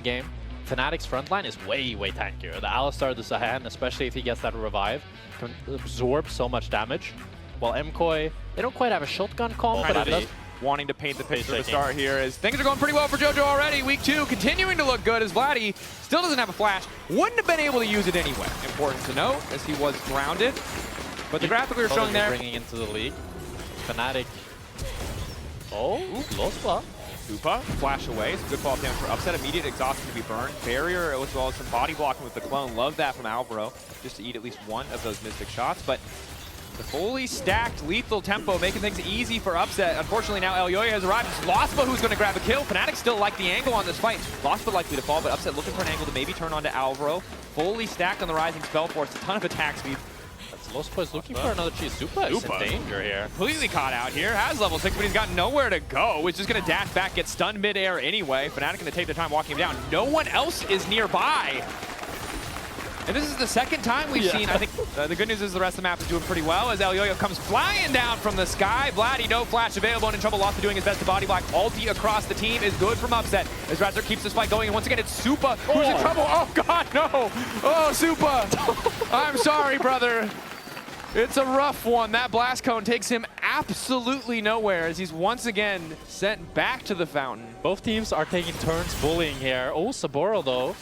game. Fnatic's frontline is way tankier. The Alistar, the Zahan, especially if he gets that revive, can absorb so much damage. While MKOI, they don't quite have a shotgun comp, but it does. Wanting to paint the picture to start here as things are going pretty well for Jojo already. Week 2 continuing to look good as Vladi still doesn't have a flash. Wouldn't have been able to use it anyway. Important to note as he was grounded. But the graphic we were showing there. Bringing into the league. Fnatic. Oh, Lospa. Supa, flash away. It's a good fall down for upset. Immediate exhaustion to be burned. Barrier as well as some body blocking with the clone. Love that from Alvaro. Just to eat at least one of those Mystic shots. But the fully stacked lethal tempo making things easy for upset. Unfortunately now Elyoya has arrived. It's Lospa who's going to grab a kill. Fnatic still like the angle on this fight. Lospa likely to fall, but upset looking for an angle to maybe turn on to Alvaro. Fully stacked on the rising spell force. A ton of attack speed. Lospa is looking for another cheese. Supa is in danger here. Completely caught out here. Has level 6, but he's got nowhere to go. He's just going to dash back, get stunned midair anyway. Fnatic going to take their time walking him down. No one else is nearby. And this is the second time we've seen, I think, the good news is the rest of the map is doing pretty well as Elyoya comes flying down from the sky. Vladi, no flash available and in trouble. Lospa doing his best to body block. Ulti across the team is good from upset as Razork keeps this fight going. And once again, it's Supa who's in trouble. Oh, God, no. Oh, Supa. I'm sorry, brother. It's a rough one. That blast cone takes him absolutely nowhere as he's once again sent back to the fountain. Both teams are taking turns bullying here. Oh, Soboro though.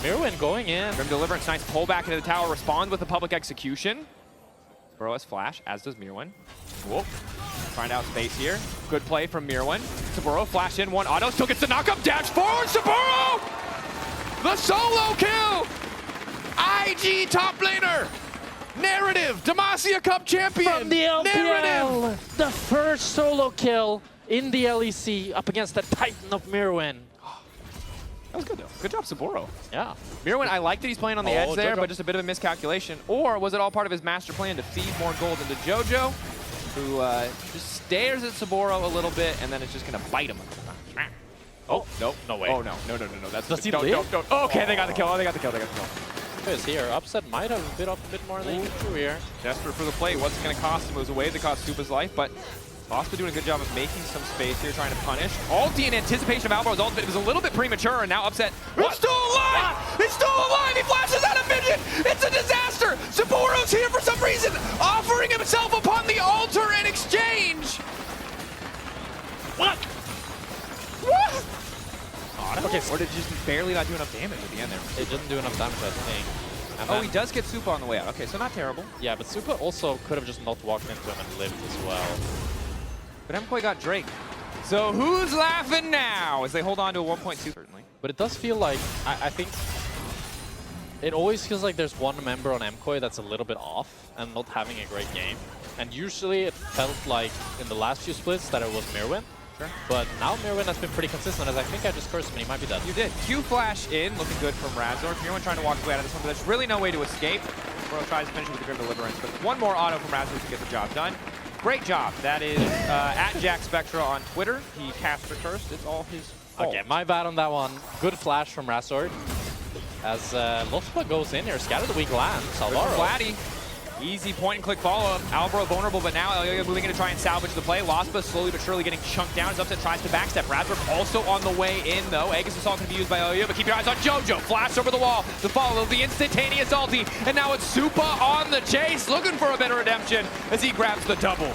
Myrwn going in. Grim Deliverance, nice pull back into the tower, responds with a public execution. Soboro has flash, as does Myrwn. Whoop. Find out space here. Good play from Myrwn. Soboro flash in, one auto, still gets the knock up, dash forward, Soboro! The solo kill! IG top laner! Narrative, Demacia Cup champion. From the LPL, Narrative. the first solo kill in the LEC up against the Titan of Myrwn. That was good though. Good job, Soboro. Yeah. Myrwn, I like that he's playing on the edge there, Jojo. but just a bit of a miscalculation. Or was it all part of his master plan to feed more gold into Jojo, who just stares at Soboro a little bit, and then it's just going to bite him. Oh, nope. No way. Oh, no. No. That's Does he don't. Okay, they got the kill. Oh, they got the kill. Is here. Upset might have bit off a bit more than he can do here. Desperate for the play. What's it going to cost him? It was a way that cost Supa's life, but Lospa doing a good job of making some space here, trying to punish. Ulti in anticipation of Alvaro's ultimate. It was a little bit premature, and now upset. It's still alive! He's still alive! He flashes out a minion! It's a disaster! Soboro's here for some reason, offering himself upon the altar in exchange! What? What? Okay, or did it just barely not do enough damage at the end there? It didn't do enough damage, I think. And Oh, then, he does get Supa on the way out. Okay, so not terrible. yeah, but Supa also could have just not walked into him and lived as well. But MKOI got Drake. So who's laughing now as they hold on to a 1.2? Certainly. But it does feel like, I think, it always feels like there's one member on MKOI that's a little bit off and not having a great game. And usually it felt like in the last few splits that it was Myrwn. Sure. But now Myrwn has been pretty consistent, as I think I just cursed him and he might be dead. You did. Q flash in, looking good from Razork. Myrwn trying to walk away out of this one, but there's really no way to escape. Bro tries to finish it with the Grim Deliverance, but one more auto from Razork to get the job done. Great job. That is at Jack Spectra on Twitter. He caster cursed. It's all his fault. Okay, my bad on that one. Good flash from Razork. As Lospa goes in here, scatter the weak lands. Alvaro. Vladi. Easy point and click follow-up. Alvaro vulnerable, but now Elyoya moving in to try and salvage the play. Lospa slowly but surely getting chunked down as upset tries to backstep. Razork also on the way in though. Aegis Assault can be used by Elyoya, but keep your eyes on Jojo. Flash over the wall to follow the instantaneous ulti. And now it's Supa on the chase, looking for a bit of redemption as he grabs the double.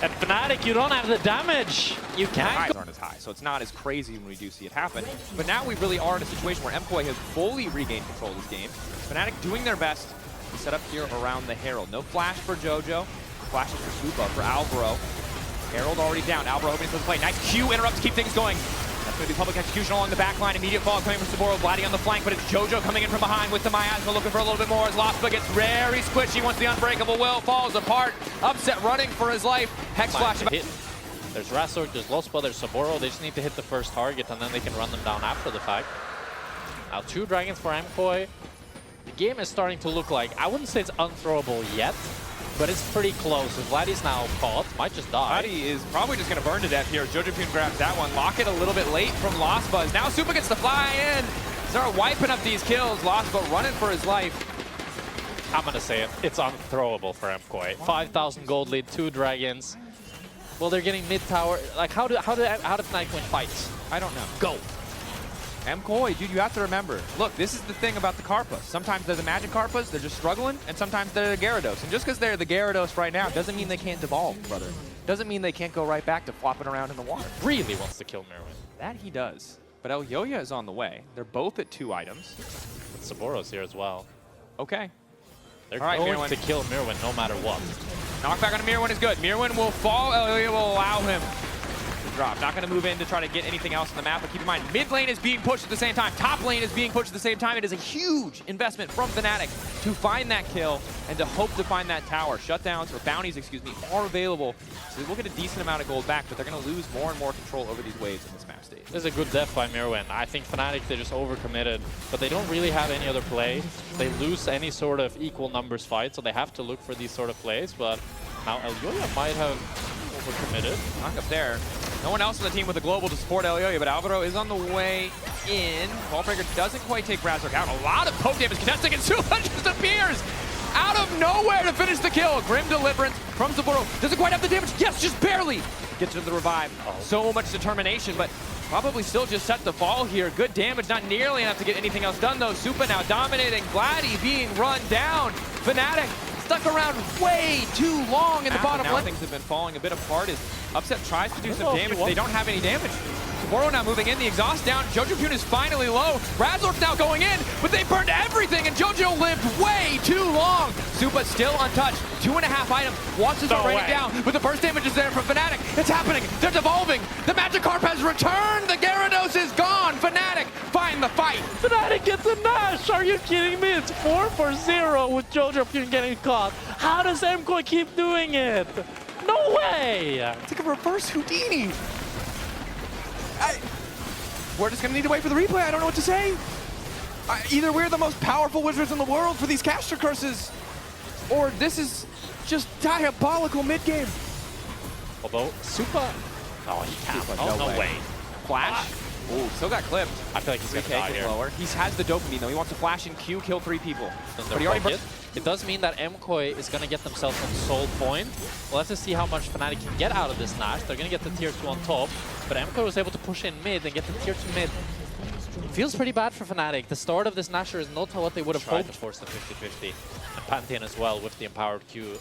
At Fnatic, you don't have the damage. You can't. Highs aren't as high, so it's not as crazy when we do see it happen. But now we really are in a situation where MKOI has fully regained control of this game. Fnatic doing their best to set up here around the Herald. No flash for Jojo. Flashes for Supa, for Alvaro. Herald already down. Alvaro hoping for the play. Nice Q interrupt to keep things going. That's going to be public execution along the back line. Immediate fall coming from Soboro. Vladi on the flank, but it's Jojo coming in from behind with the miasma, looking for a little bit more as Lospa gets very squishy once the unbreakable will falls apart. Upset running for his life. Hex flash. There's Razork, there's Lospa, there's Soboro. They just need to hit the first target and then they can run them down after the fact. Now 2 dragons for MKOI. The game is starting to look like, I wouldn't say it's unthrowable yet, but it's pretty close. If Vladi's now caught, might just die. Vladi is probably just going to burn to death here. Jojopyun grabs that one. Lock it a little bit late from Lospa. Now Supa gets to fly in. Start wiping up these kills. Lospa running for his life. I'm going to say it. It's unthrowable for MKOI. 5,000 gold lead, 2 dragons. Well, they're getting mid-tower. Like, how did Fnatic win fights? I don't know. Go. MKOI, dude, you have to remember. Look, this is the thing about the Karpas. Sometimes they're the Magic Karpas, they're just struggling, and sometimes they're the Gyarados. And just because they're the Gyarados right now doesn't mean they can't devolve, brother. Doesn't mean they can't go right back to flopping around in the water. Really wants to kill Myrwn. That he does. But Elyoya is on the way. They're both at 2 items. But Soboro's here as well. Okay. They're All right, going Myrwn. to kill Myrwn no matter what. Knockback on Myrwn is good. Myrwn will fall. Elyoya will allow him to drop. Not going to move in to try to get anything else on the map, but keep in mind, mid lane is being pushed at the same time. Top lane is being pushed at the same time. It is a huge investment from Fnatic to find that kill and to hope to find that tower. Shutdowns, or bounties, excuse me, are available. So they will get a decent amount of gold back, but they're going to lose more and more control over these waves in this map stage. This is a good def by Myrwn. I think Fnatic, they just overcommitted, but they don't really have any other play. They lose any sort of equal numbers fight, so they have to look for these sort of plays, but now Elyoya might have overcommitted. Knock up there. No one else on the team with a global to support Elyoya, but Alvaro is on the way in. Ballbreaker doesn't quite take Razork out. A lot of poke damage contesting, and Supa just appears out of nowhere to finish the kill. Grim Deliverance from Soboro. Doesn't quite have the damage. Yes, just barely. Gets to the revive. So much determination, but probably still just set to fall here. Good damage, not nearly enough to get anything else done, though. Supa now dominating. Vladi being run down. Fnatic stuck around way too long in the bottom lane. Things have been falling a bit apart as Upset tries to do some damage. They don't have any damage. Soboro now moving in, the exhaust down. Jojopyun is finally low. Razork's now going in, but they burned everything, and Jojo lived way too long. Supa still untouched. 2.5 items. Watches are raining down, but the burst damage is there from Fnatic. It's happening. They're devolving. The Magikarp has returned. The Gyarados is gone. Fnatic find the fight. Fnatic gets a Nash. Are you kidding me? It's 4-0 with Jojopyun getting caught. How does MKOI keep doing it? No way! It's like a reverse Houdini. We're just gonna need to wait for the replay. I don't know what to say. Either we're the most powerful wizards in the world for these caster curses, or this is just diabolical mid-game. Although, Supa... Oh, he tapped. Oh, no way. Flash. Ooh, still got clipped. I feel like he's gonna die here. Lower. He has the dopamine, though. He wants to flash and Q, kill 3 people. But he already it does mean that MKOI is going to get themselves on soul point. We'll have to see how much Fnatic can get out of this Nash. They're going to get the tier 2 on top, but MKOI was able to push in mid and get the tier 2 mid. It feels pretty bad for Fnatic. The start of this Nasher is not what they would have hoped to force the 50-50. And Pantheon as well with the empowered Q.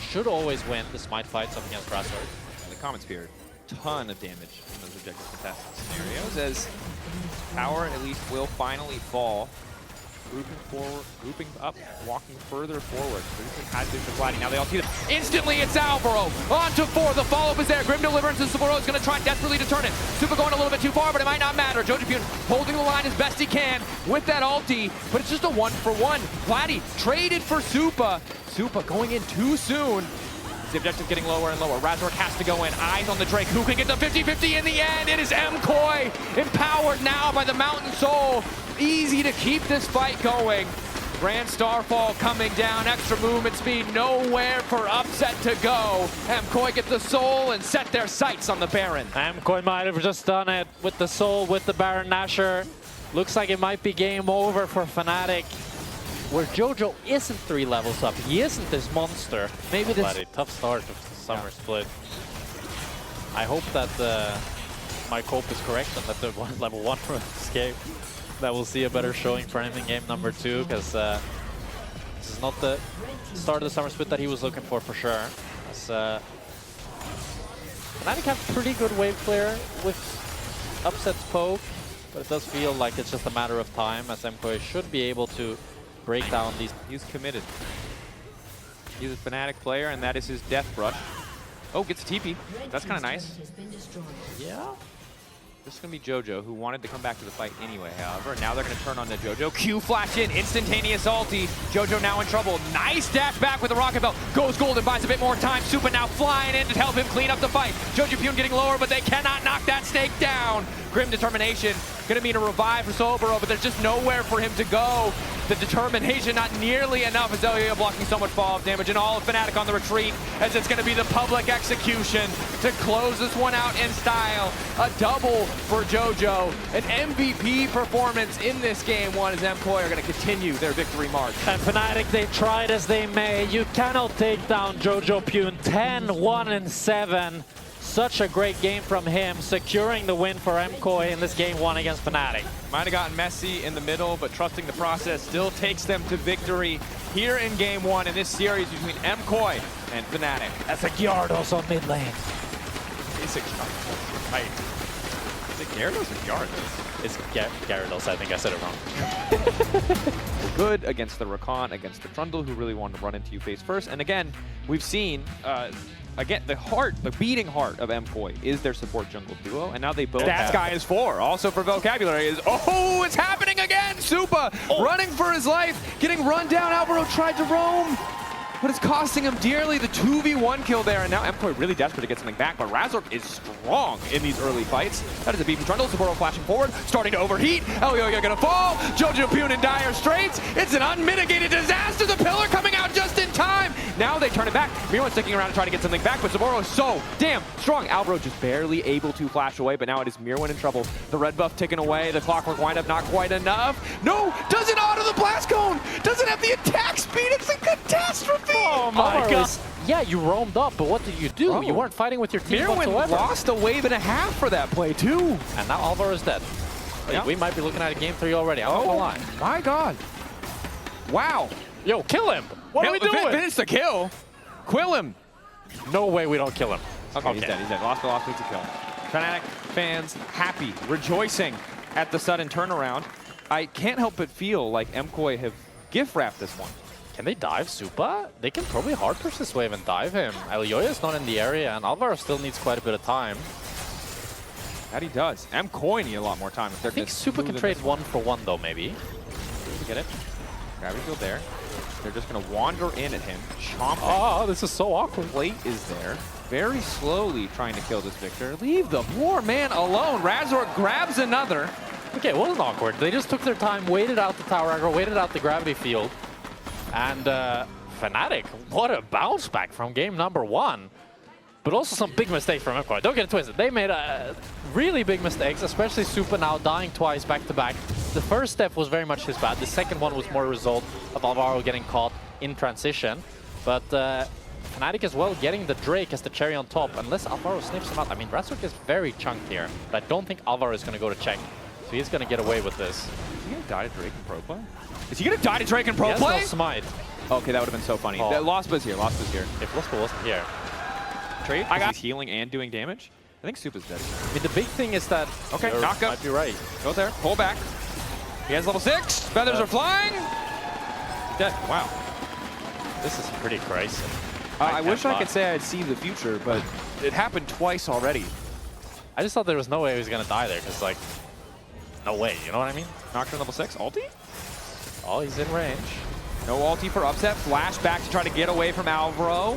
Should always win the smite fights up against Razork. The Common Spear, ton of damage in those objective contested scenarios, as power at least will finally fall. Grouping forward, grouping up, walking further forward. Has been for Vladi. Now they all see them. Instantly, it's Alvaro. On to 4. The follow-up is there. Grim Deliverance and Soboro is going to try desperately to turn it. Supa going a little bit too far, but it might not matter. Jojopyun holding the line as best he can with that ulti, but it's just a 1-for-1. Vladi traded for Supa. Supa going in too soon. The objective getting lower and lower. Razork has to go in. Eyes on the Drake. Who can get the 50-50 in the end? It is MKOI, empowered now by the Mountain Soul. Easy to keep this fight going. Grand Starfall coming down. Extra movement speed. Nowhere for Upset to go. MKOI get the Soul and set their sights on the Baron. MKOI might have just done it with the Soul, with the Baron Nasher. Looks like it might be game over for Fnatic. Where Jojo isn't 3 levels up. He isn't this monster. Maybe this... Bloody tough start of the summer split. I hope that my cope is correct and that the level 1 will escape. That we'll see a better showing for him in game number 2, because this is not the start of the summer split that he was looking for sure. As Fnatic have pretty good wave clear with Upset's poke, but it does feel like it's just a matter of time, as MKOI should be able to break down these. He's committed. He's a Fnatic player, and that is his death brush. Oh, gets a TP. That's kind of nice. Yeah. This is going to be Jojo, who wanted to come back to the fight anyway, however. Now they're going to turn on the Jojo. Q flash in, instantaneous ulti. Jojo now in trouble. Nice dash back with the Rocket Belt. Goes golden, buys a bit more time. Supa now flying in to help him clean up the fight. Jojopyun getting lower, but they cannot knock that snake down. Grim determination. Going to mean a revive for Soboro, but there's just nowhere for him to go. The determination not nearly enough, as Elyoya blocking so much fall damage, and all of Fnatic on the retreat, as it's going to be the public execution to close this one out in style. A double for Jojo. An MVP performance in this game 1, as MKOI are going to continue their victory march. And Fnatic, they tried as they may. You cannot take down Jojopyun. 10-1-7. Such a great game from him, securing the win for MKOI in this game 1 against Fnatic. Might have gotten messy in the middle, but trusting the process still takes them to victory here in game 1 in this series between MKOI and Fnatic. That's a Gyarados on mid lane. It's a Gyarados. Right. Is it Gyarados or Gyarados? It's Gyarados, I think I said it wrong. Good against the Rakan, against the Trundle, who really wanted to run into you face first. And again, we've seen, again, the beating heart of MKOI is their support jungle duo, and now they both have... That guy is 4. Also for vocabulary is, oh, it's happening again! Supa running for his life, getting run down. Alvaro tried to roam, but it's costing him dearly. The 2v1 kill there, and now MKOI really desperate to get something back, but Razork is strong in these early fights. That is a beefy Trundle. Soboro flashing forward, starting to overheat. Elyoya gonna fall. Jojopyun in dire straits. It's an unmitigated disaster. The pillar coming out just in time. Now they turn it back. Myrwn sticking around to try to get something back, but Soboro is so damn strong. Alvaro just barely able to flash away, but now it is Myrwn in trouble. The red buff ticking away. The clockwork wind-up not quite enough. No, doesn't auto the blast cone. Doesn't have the attack speed. It's a catastrophe. Oh my god. Yeah, you roamed up, but what did you do? Oh. You weren't fighting with your team Myrwn whatsoever. lost a wave and a half for that play too. And now Alvaro is dead. Yeah. We might be looking at a game 3 already. I'm not gonna lie. My god. Wow. Yo, kill him. What are we doing? Finish the kill. Quill him. No way we don't kill him. Okay, he's dead. He's dead. Lost needs a kill. Fnatic fans happy, rejoicing at the sudden turnaround. I can't help but feel like MKOI have gift wrapped this one. Can they dive Supa? They can probably hard push this wave and dive him. Elyoya is not in the area, and Alvaro still needs quite a bit of time. That he does. MKOI need a lot more time. If I think Supa can trade 1-for-1 though, maybe. Get it? Gravity field there. They're just going to wander in at him, chomping. Oh, this is so awkward. Plate is there. Very slowly trying to kill this Victor. Leave the poor man alone. Razork grabs another. Okay, it wasn't awkward. They just took their time, waited out the tower aggro, waited out the gravity field. And Fnatic, what a bounce back from game number 1. But also some big mistakes from MKOI. Don't get it twisted. They made really big mistakes, especially Supa now dying twice back-to-back. The first step was very much his bad. The second one was more a result of Alvaro getting caught in transition. But Fnatic as well getting the Drake as the cherry on top. Unless Alvaro sniffs him out. I mean, Razork is very chunked here. But I don't think Alvaro is going to go to check. So he's going to get away with this. Is he going to die to Drake in pro play? Is he going to die to Drake in pro play? He has no smite. Okay, that would have been so funny. Oh. Lospa's here. Lospa's here. If Lospa wasn't here. Trade? He's healing and doing damage? I think Supa's dead. I mean, the big thing is that... Okay, knock up. Might be right. Go there. Pull back. He has level 6. Feathers are flying. Dead. Wow. This is pretty crazy. I wish I could say I'd seen the future, but it happened twice already. I just thought there was no way he was going to die there, because, like, no way, you know what I mean? Nocturne level 6. Ulti? Oh, he's in range. No ulti for upset. Flash back to try to get away from Alvaro.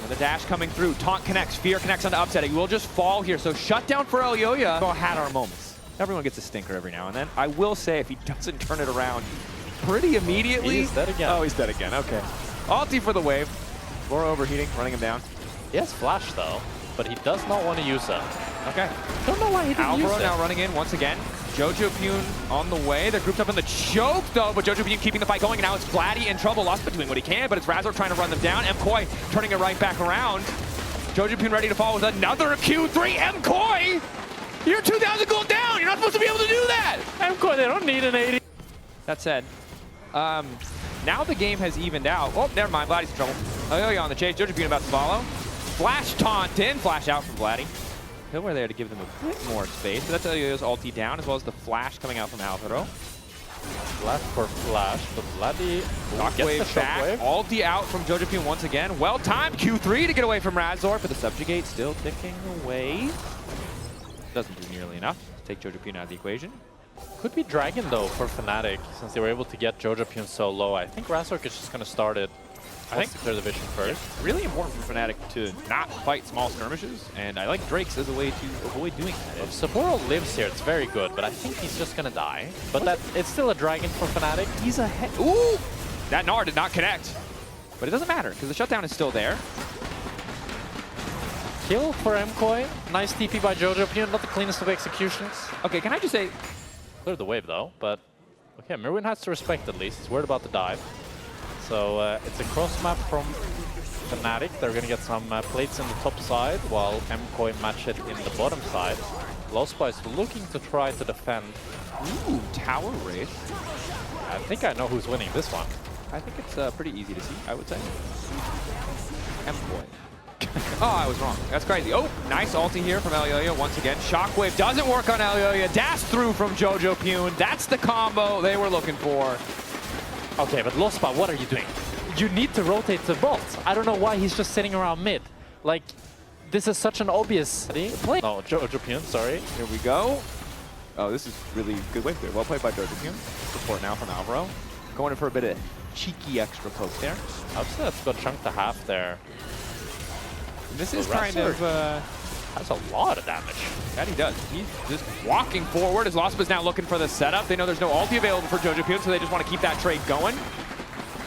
And the dash coming through. Taunt connects. Fear connects onto upset. He will just fall here. So shut down for Elyoya. We all had our moments. Everyone gets a stinker every now and then. I will say, if he doesn't turn it around pretty immediately... He's dead again. Oh, he's dead again. Okay. Ulti for the wave. More overheating, running him down. He has flash, though, but he does not want to use it. Okay. Don't know why he didn't use it. Alvaro now running in once again. Jojopyun on the way. They're grouped up in the choke, though, but Jojopyun keeping the fight going. And now it's Vladi in trouble. Lospa doing what he can, but it's Razork trying to run them down. MKOI turning it right back around. Jojopyun ready to fall with another Q3. MKOI! You're 2,000 gold down! You're not supposed to be able to do that! MKOI, they don't need an 80. That said, now the game has evened out. Oh, never mind. Vladi's in trouble. Elyoya on the chase. Jojopyun about to follow. Flash taunt in. Flash out from Vladi. Pillar there to give them a bit more space. But that's Elyoya's ulti down, as well as the flash coming out from Alvaro. Flash for flash, but Vladi Shockwave back. Ulti out from Jojopyun once again. Well timed Q3 to get away from Razork, but the subjugate still ticking away. Doesn't do nearly enough to take Jojopyun out of the equation. Could be Dragon, though, for Fnatic, since they were able to get Jojopyun so low. I think Razork is just going to start it. I think to clear the vision first. Really important for Fnatic to not fight small skirmishes, and I like Drake's as a way to avoid doing that. If Soboro lives here, it's very good, but I think he's just going to die. But it's still a Dragon for Fnatic. He's ahead. Ooh! That Gnar did not connect. But it doesn't matter, because the shutdown is still there. Kill for MKOI. Nice TP by Jojopyun, not the cleanest of executions. Okay, can I just say... Cleared the wave, though, but... Okay, Myrwn has to respect at least. He's worried about the dive. So it's a cross map from Fnatic. They're going to get some plates in the top side, while MKOI match it in the bottom side. Lospa is looking to try to defend. Ooh, tower race. I think I know who's winning this one. I think it's pretty easy to see, I would say. MKOI. Oh, I was wrong. That's crazy. Oh, nice ulti here from Elyoya once again. Shockwave doesn't work on Elyoya. Dash through from Jojopyun. That's the combo they were looking for. Okay, but Lospa, what are you doing? You need to rotate the bot. I don't know why he's just sitting around mid. Like, this is such an obvious play. Oh, Jojopyun, sorry. Here we go. Oh, this is really good wave there. Well played by Jojopyun. Support now from Alvaro. Going in for a bit of cheeky extra poke there. Upset's got chunk to half there. This is kind of... That's a lot of damage. That he does. He's just walking forward as Lospa's now looking for the setup. They know there's no ulti available for Jojopyun, so they just want to keep that trade going.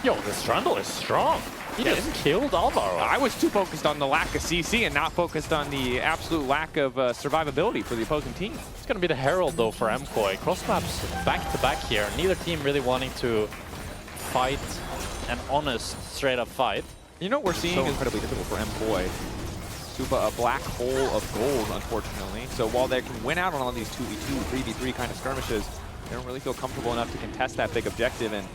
Yo, this Trundle is strong. He just killed Alvaro. I was too focused on the lack of CC and not focused on the absolute lack of survivability for the opposing team. It's going to be the Herald, though, for MKOI. Cross maps back-to-back here. Neither team really wanting to fight an honest, straight-up fight. You know what we're seeing is incredibly difficult for MKOI. Supa, a black hole of gold, unfortunately. So while they can win out on all these 2v2, 3v3 kind of skirmishes, they don't really feel comfortable enough to contest that big objective. And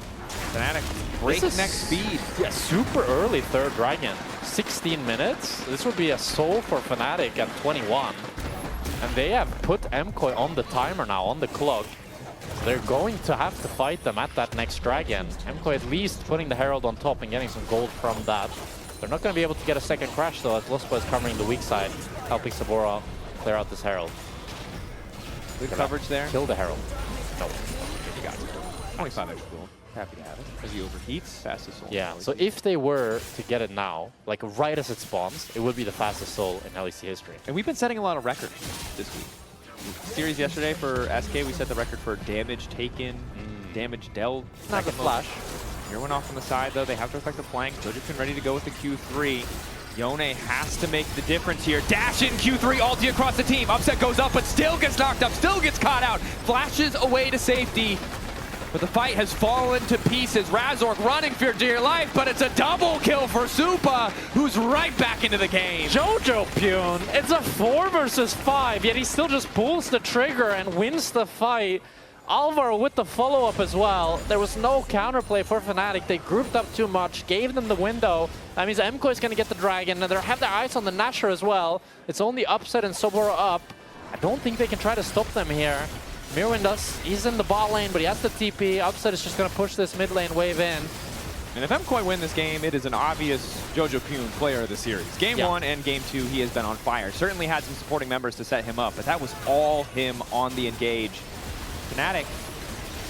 Fnatic breakneck speed. Yeah, super early third dragon. 16 minutes. This would be a soul for Fnatic at 21. And they have put MKOI on the timer now, on the clock. They're going to have to fight them at that next dragon. MKOI at least putting the Herald on top and getting some gold from that. They're not going to be able to get a second crash, though, as Lospa is covering the weak side, helping Soboro clear out this Herald. Good coverage there. Kill the Herald. No. You got it. 25 extra gold. Happy to have it. As he overheats, fastest soul. Yeah, so if they were to get it now, like right as it spawns, it would be the fastest soul in LEC history. And we've been setting a lot of records this week. Series yesterday for SK, we set the record for damage taken, damage dealt. Not the flash. Myrwn off on the side, though. They have to respect the flank. Jojopyun ready to go with the Q3. Yone has to make the difference here. Dash in Q3, ulti across the team. Upset goes up, but still gets knocked up, still gets caught out. Flashes away to safety. But the fight has fallen to pieces. Razork running for dear life, but it's a double kill for Supa, who's right back into the game. Jojopyun, it's a 4 versus 5, yet he still just pulls the trigger and wins the fight. Alvaro with the follow-up as well. There was no counterplay for Fnatic. They grouped up too much, gave them the window. That means MKOI is going to get the dragon, and they have their eyes on the Nasher as well. It's only Upset and Soboro up. I don't think they can try to stop them here. Myrwn does. He's in the bot lane, but he has the TP. Upset is just going to push this mid lane wave in. And if MKOI win this game, it is an obvious Jojopyun player of the series. Game 1 and Game 2, he has been on fire. Certainly had some supporting members to set him up, but that was all him on the engage. Fnatic.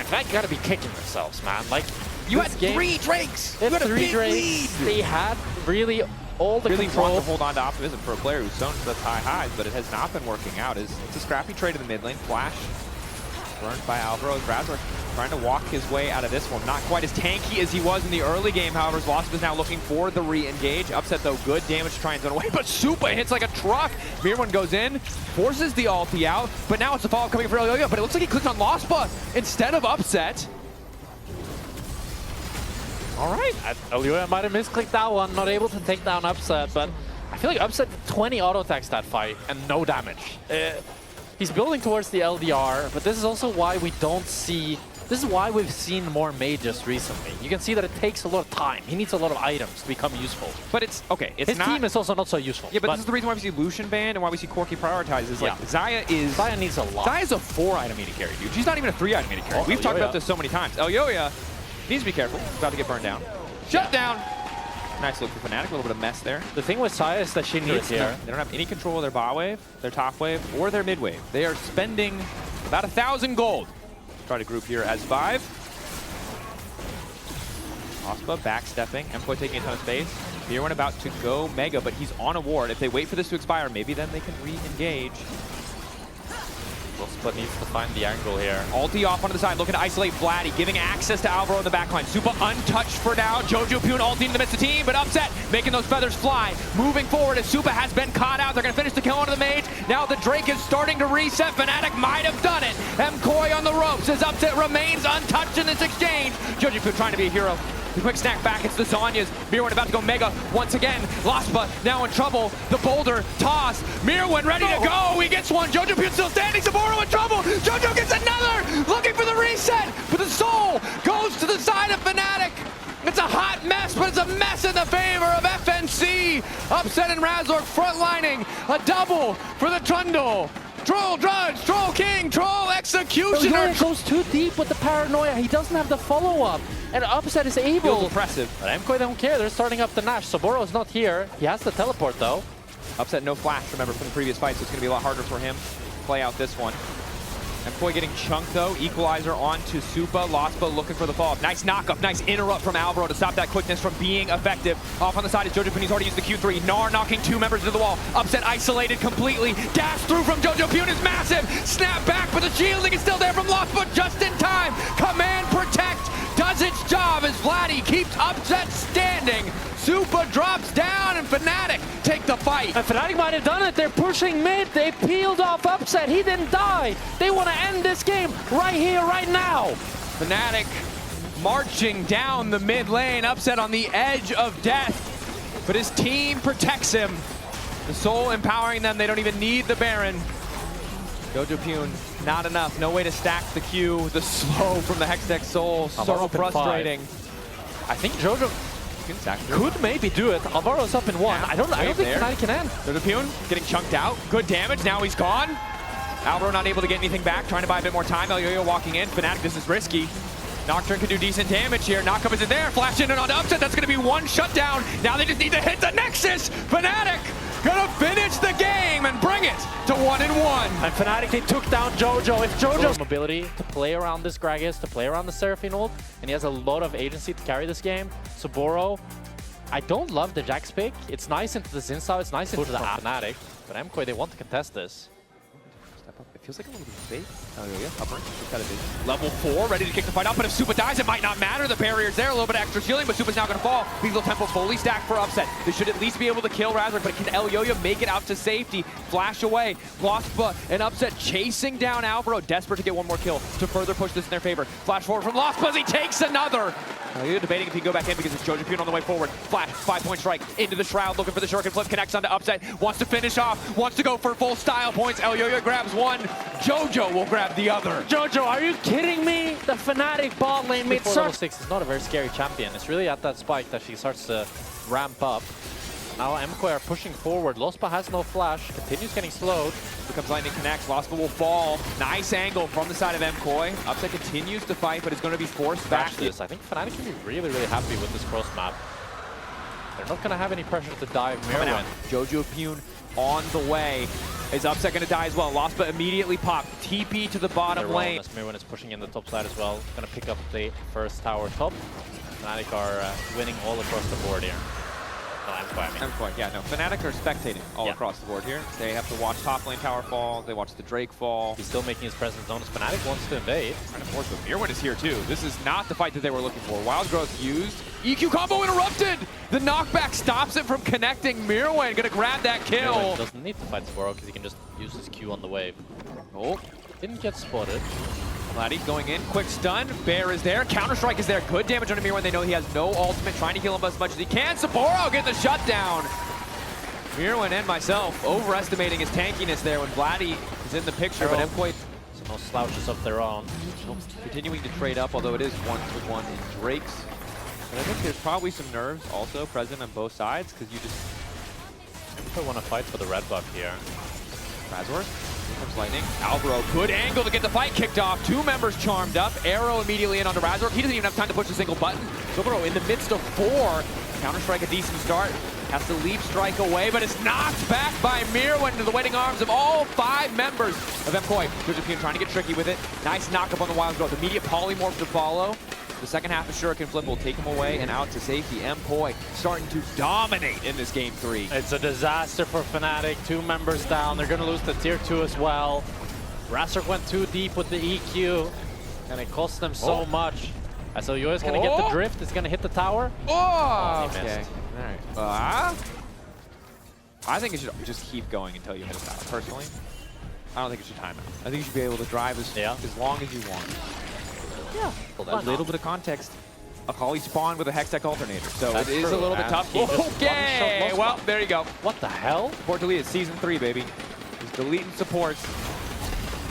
In fact, got to be kicking themselves, man. Like, you had 3 Drakes. You had 3 Drakes. They had really all the control. Want to hold on to optimism for a player who's sown such high highs, but it has not been working out. It's a scrappy trade in the mid lane. Flash burned by Alvaro. Razork trying to walk his way out of this one. Not quite as tanky as he was in the early game, however. Lospa is now looking for the re-engage. Upset, though, good damage to try and zone away, but Supa hits like a truck. Myrwn goes in, forces the ulti out, but now it's a follow coming for Elyoya, but it looks like he clicked on Lospa instead of Upset. All right. Elyoya might have misclicked that one, not able to take down Upset, but I feel like Upset 20 auto attacks that fight and no damage. He's building towards the LDR, but this is also why we don't see... This is why we've seen more mages recently. You can see that it takes a lot of time. He needs a lot of items to become useful. But it's, okay, it's his not... team is also not so useful. Yeah, but this is the reason why we see Lucian banned and why we see Corki prioritized. Is like, Xayah needs a lot. Xayah's a 4-item meter carry, dude. She's not even a 3-item meter carry. We've talked about this so many times. Elyoya needs to be careful. He's about to get burned down. Shut down! Nice look for Fnatic, a little bit of mess there. The thing with Xayah is that she needs here. They don't have any control of their bot wave, their top wave, or their mid wave. They are spending about 1,000 gold. Try to group here as 5. Lospa backstepping, MKOI taking a ton of space. Myrwn about to go mega, but he's on a ward. If they wait for this to expire, maybe then they can re-engage. Lospa needs to find the angle here. Ulti off onto the side, looking to isolate Vladi, giving access to Alvaro in the backline. Supa untouched for now. Jojopyun ulti in the midst of the team, but Upset making those feathers fly. Moving forward as Supa has been caught out. They're going to finish the kill onto the mage. Now the Drake is starting to reset. Fnatic might have done it. MKOI on the ropes as Upset remains untouched in this exchange. Jojopyun trying to be a hero. The quick snack back, it's the Zhonya's. Myrwn about to go mega once again. Lospa now in trouble. The boulder toss. Myrwn ready to go. He gets one. Jojopyun still standing. Soboro in trouble. Jojo gets another. Looking for the reset. But the soul goes to the side of Fnatic. It's a hot mess, but it's a mess in the favor of FNC. Upset and Razork frontlining. A double for the Trundle. Troll Drudge, Troll King, Troll Executioner. Elyoya goes too deep with the paranoia. He doesn't have the follow-up. And Upset is able. Feels impressive. But MKOI don't care. They're starting up the Nash. Soboro's not here. He has the teleport, though. Upset no flash, remember, from the previous fight, so it's going to be a lot harder for him to play out this one. MKOI getting chunked, though. Equalizer onto Supa. Lospa looking for the follow-up. Nice knock-up. Nice interrupt from Alvaro to stop that quickness from being effective. Off on the side is Jojopyun. He's already used the Q3. Gnar knocking two members into the wall. Upset isolated completely. Dash through from Jojopyun is massive. Snap back, but the shielding is still there from Lospa just in time. Command Protect does its job as Vladi keeps Upset standing. Supa drops down and Fnatic take the fight. And Fnatic might have done it. They're pushing mid. They peeled off Upset. He didn't die. They want to end this game right here, right now. Fnatic marching down the mid lane. Upset on the edge of death. But his team protects him. The Soul empowering them. They don't even need the Baron. Jojopyun, not enough. No way to stack the Q. The slow from the Hextech Soul. So frustrating. I think Jojo could maybe do it. Alvaro's up in one. Yeah, I don't think Fnatic can end. Jojopyun getting chunked out. Good damage. Now he's gone. Alvaro not able to get anything back. Trying to buy a bit more time. Elyoya walking in. Fnatic, this is risky. Nocturne can do decent damage here. Knockup isn't there. Flash in and on Upset. That's going to be one shutdown. Now they just need to hit the Nexus. Fnatic gonna finish the game and bring it to 1-1. And Fnatic, they took down Jojo. If Jojo's mobility to play around this Gragas, to play around the Seraphine ult, and he has a lot of agency to carry this game. Soboro, I don't love the Jax pick. It's nice into the Xin Sao, it's nice into the Fnatic. But MKOI, they want to contest this. Step up. It feels like a little bit safe. Elyoya, upper, just got a vision. Level 4, ready to kick the fight up, but if Supa dies, it might not matter. The barrier's there, a little bit of extra shielding, but Supa's now gonna fall. Beagle Temple fully stacked for Upset. They should at least be able to kill Razork, but can Elyoya make it out to safety? Flash away. Lospa and Upset chasing down Alvaro, desperate to get one more kill to further push this in their favor. Flash forward from Lospa as he takes another. Elyoya debating if he can go back in because it's Jojopyun on the way forward. Flash, 5-point strike into the Shroud, looking for the shuriken flip, connects onto Upset, wants to finish off, wants to go for full style points. Elyoya grabs one, Jojo will grab the other. Jojo, are you kidding me? The Fnatic bot lane made level 6 is not a very scary champion. It's really at that spike that she starts to ramp up. Now MKOI are pushing forward. Lospa has no flash, continues getting slowed. Becomes lightning connects, Lospa will fall. Nice angle from the side of MKOI. Upset continues to fight, but it's going to be forced back. This. I think Fnatic can be really, really happy with this cross map. They're not going to have any pressure to dive Myrwn. Jojopyun on the way. Is Upset going to die as well? Lospa immediately popped. TP to the bottom lane. Myrwn is pushing in the top side as well. Going to pick up the first tower top. Fnatic are winning all across the board here. No, MKOI, yeah, no. Fnatic are spectating all across the board here. They have to watch top lane tower fall. They watch the Drake fall. He's still making his presence known as Fnatic wants to invade. Trying to force, but Myrwn is here too. This is not the fight that they were looking for. Wild Growth used. EQ combo interrupted! The knockback stops it from connecting. Myrwn gonna grab that kill. Myrwn doesn't need to fight Soboro because he can just use his Q on the wave. Oh, didn't get spotted. Vladi going in, quick stun, Bear is there, Counter-Strike is there, good damage on Myrwn, they know he has no ultimate, trying to kill him as much as he can. Soboro get the shutdown. Myrwn and myself overestimating his tankiness there when Vladi is in the picture, but MKOI... So no slouches of their own. Continuing to trade up, although it is 1-1 in Drake's. But I think there's probably some nerves also present on both sides, because you just... MKOI want to fight for the red buff here. Razork. Here comes Lightning. Alvaro, good angle to get the fight kicked off. Two members charmed up. Arrow immediately in onto Razork. He doesn't even have time to push a single button. Soboro in the midst of 4. Counter-Strike a decent start. Has to leap strike away, but it's knocked back by Myrwn into the waiting arms of all 5 members of MKOI. Jojopyun trying to get tricky with it. Nice knock-up on the Wild Growth. Immediate polymorph to follow. The second half of Shuriken Flip will take him away and out to safety. MKOI starting to dominate in this game 3. It's a disaster for Fnatic. 2 members down. They're going to lose the tier 2 as well. Razork went too deep with the EQ, and it cost them so much. So Elyoya's going to get the drift. It's going to hit the tower. Oh, he missed. Okay. All right. I think it should just keep going until you hit a tower, personally. I don't think it should time out. I think you should be able to drive as long as you want. Yeah. Well, that's a little bit of context. Akali spawned with a Hextech alternator, so That's it is true, a little bit man. tough. He just Okay, one-shot well, Lospa. there you go. What the hell? Port delete is Season 3, baby. He's deleting supports.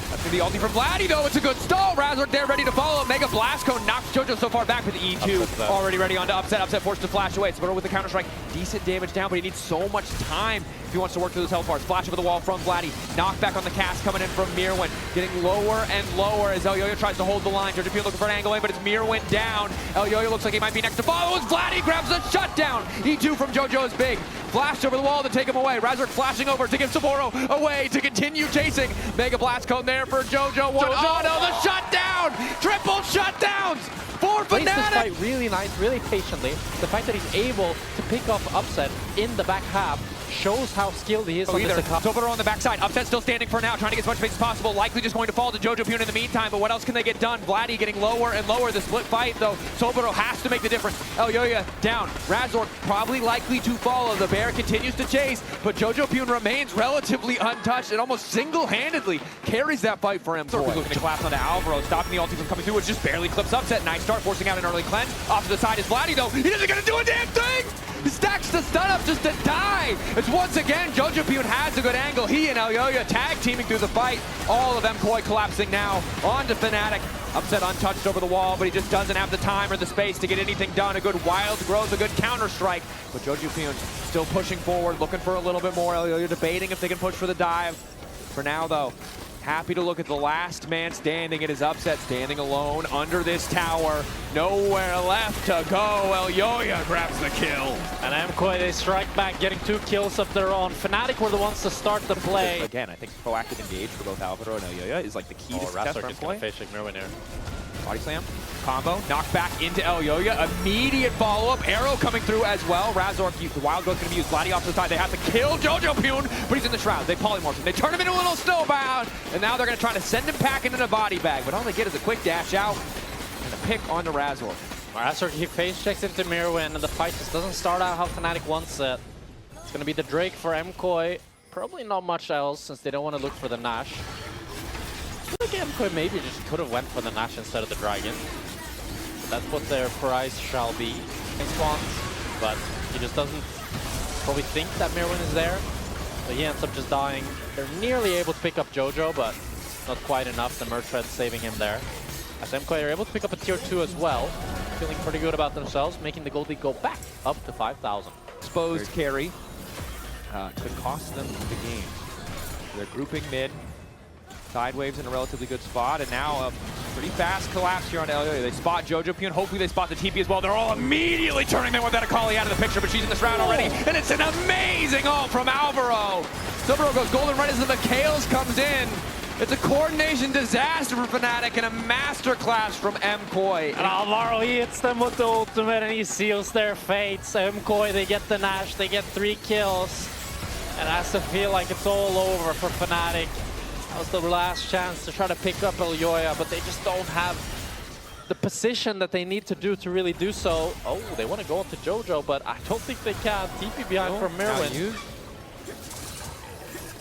That's gonna be ulti from Vladi, though. It's a good stall. Razork there, ready to follow. Mega Blast Cone knocks Jojo so far back with the E2. Already ready on to upset. Upset forced to flash away. Soboro with the counter-strike. Decent damage down, but he needs so much time if he wants to work through those health bars. Flash over the wall from Vladi. Knockback on the cast coming in from Myrwn. Getting lower and lower as Elyoya tries to hold the line. Jojopyun looking for an angle in, but it's Myrwn down. Elyoya looks like he might be next to follow as Vladi grabs the shutdown. E2 from Jojo is big. Flash over the wall to take him away. Razork flashing over to give Soboro away to continue chasing. Mega Blast Cone there for Jojo. Oh no, the shutdown! Triple shutdowns for Plays this Fnatic! fight really nice, really patiently. The fact that he's able to pick up upset in the back half shows how skilled he is on this account. Soboro on the backside. Upset still standing for now, trying to get as much space as possible. Likely just going to fall to Jojopyun in the meantime, but what else can they get done? Vladi getting lower and lower. The split fight, though. Soboro has to make the difference. Elyoya down. Razork probably likely to follow. The bear continues to chase, but Jojopyun remains relatively untouched and almost single-handedly carries that fight for him. Razork is looking to collapse onto Alvaro, stopping the ulti from coming through, which just barely clips Upset. Nice start, forcing out an early cleanse. Off to the side is Vladi, though. He isn't going to do a damn thing! He stacks the stun up just to die. It's once again, Jojopyun has a good angle. He and Elyoya tag teaming through the fight. All of MKOI collapsing now onto Fnatic. Upset untouched over the wall, but he just doesn't have the time or the space to get anything done. A good wild growth, a good counter strike. But Jojopyun still pushing forward, looking for a little bit more. Elyoya debating if they can push for the dive. For now, though, happy to look at the last man standing. It is Upset standing alone under this tower. Nowhere left to go. Elyoya grabs the kill. And MKOI, they strike back, getting 2 kills of their own. Fnatic were the ones to start the play. Again, I think proactive engage for both Alvaro and Elyoya is like the key to success for Razork is going MKOI. to face Myrwn here. Body slam, combo, knock back into Elyoya. Immediate follow-up, arrow coming through as well. Razork, the wild growth going to be used. Vladi off to the side. They have to kill Jojopyun, but he's in the shroud. They polymorph him. They turn him into a little snowbound, and now they're going to try to send him packing in a body bag. But all they get is a quick dash out and a pick onto Razork. Razork, he face checks into Myrwn, and the fight just doesn't start out how Fnatic wants it. It's going to be the Drake for MKOI. Probably not much else, since they don't want to look for the Nash. I feel like MKOI maybe just could have went for the Nash instead of the Dragon. But that's what their prize shall be in spawns. But he just doesn't probably think that Myrwn is there. So he ends up just dying. They're nearly able to pick up Jojo, but not quite enough. The Myrwn saving him there. As MKOI are able to pick up a tier 2 as well. Feeling pretty good about themselves, making the gold lead go back up to 5,000. Exposed carry could cost them the game. They're grouping mid. Side waves in a relatively good spot, and now a pretty fast collapse here on Elyoya. They spot Jojopyun. Hopefully they spot the TP as well. They're all immediately turning them with that Akali out of the picture, but she's in this round already, and it's an amazing ult from Alvaro. Soboro goes golden right as the McHale's comes in. It's a coordination disaster for Fnatic and a masterclass from MKOI. And Alvaro, he hits them with the ultimate and he seals their fates. MKOI, they get the Nash, they get 3 kills. And it has to feel like it's all over for Fnatic. That was the last chance to try to pick up Elyoya, but they just don't have the position that they need to do to really do so. Oh, they want to go into Jojo, but I don't think they can. TP behind from Myrwn.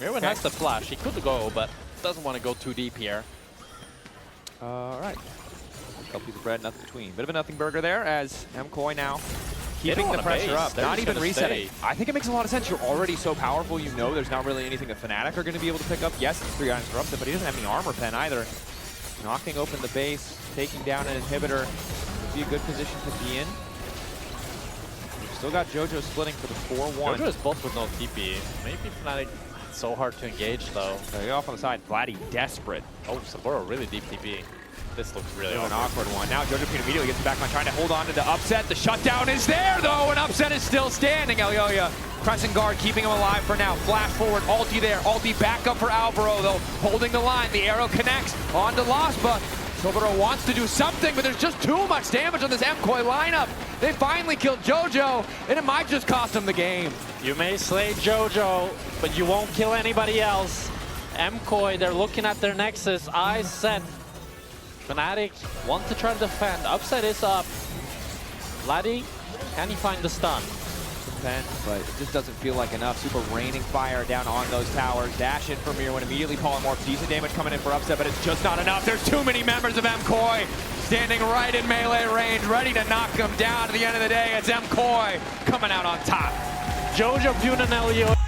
Myrwn has the flash. He could go, but doesn't want to go too deep here. All right. Couple pieces of bread, nothing between. Bit of a nothing burger there as MKOI now keeping the pressure up, not even resetting. I think it makes a lot of sense. You're already so powerful, you know there's not really anything that Fnatic are going to be able to pick up. Yes, it's 3 items for Upset, but he doesn't have any armor pen either. Knocking open the base, taking down an inhibitor would be a good position to be in. Still got Jojo splitting for the 4-1. Jojo is both with no TP. Maybe Fnatic, it's so hard to engage though. They go off on the side. Vladi desperate. Oh, Soboro really deep TP. This looks really an awkward one. Now Jojopyun immediately gets back on trying to hold on to the Upset. The shutdown is there though, and Upset is still standing. Elyoya pressing guard, keeping him alive for now. Flash forward, ulti there. Ulti back up for Alvaro though, holding the line. The arrow connects onto Lospa. Soboro wants to do something, but there's just too much damage on this MKOI lineup. They finally killed Jojo, and it might just cost them the game. You may slay Jojo, but you won't kill anybody else. MKOI, they're looking at their nexus. Eyes set. Fnatic want to try to defend. Upset is up. Vladi, can he find the stun? pen, but it just doesn't feel like enough. Supa raining fire down on those towers. Dash in for Myrwn, immediately polymorph. Decent damage coming in for Upset, but it's just not enough. There's too many members of MKOI standing right in melee range, ready to knock them down. At the end of the day, it's MKOI coming out on top. Jojopyun and Elyoya.